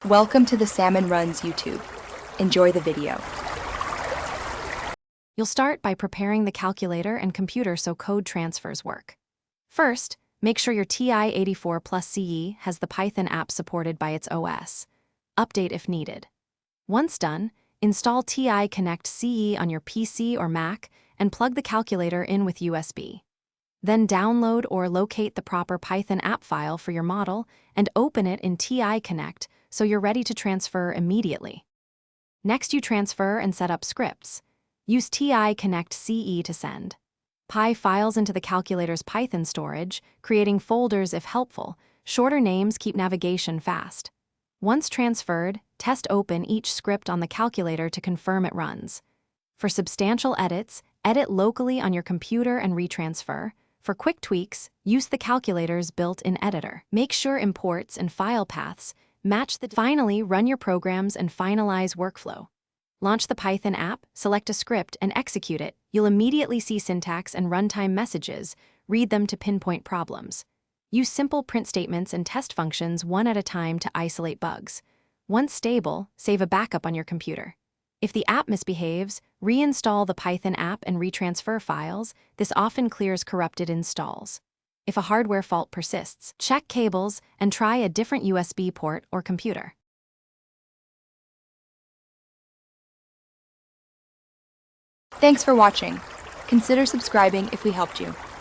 Welcome to the Salmon Runs YouTube. Enjoy the video. You'll start by preparing the calculator and computer so code transfers work. First, make sure your TI-84 plus CE has the Python app supported by its OS. Update if needed. Once done, install TI Connect CE on your PC or Mac and plug the calculator in with USB. Then download or locate the proper Python app file for your model and open it in TI Connect so you're ready to transfer immediately. Next, you transfer and set up scripts. Use TI Connect CE to send Py files into the calculator's Python storage, creating folders if helpful. Shorter names keep navigation fast. Once transferred, test open each script on the calculator to confirm it runs. For substantial edits, edit locally on your computer and retransfer. For quick tweaks, use the calculator's built-in editor. Make sure imports and file paths match the. Finally, run your programs and finalize workflow. Launch the Python app, select a script, and execute it. You'll immediately see syntax and runtime messages. Read them to pinpoint problems. Use simple print statements and test functions one at a time to isolate bugs. Once stable, save a backup on your computer. If the app misbehaves, reinstall the Python app and retransfer files. This often clears corrupted installs. If a hardware fault persists, check cables and try a different USB port or computer. Thanks for watching. Consider subscribing if we helped you.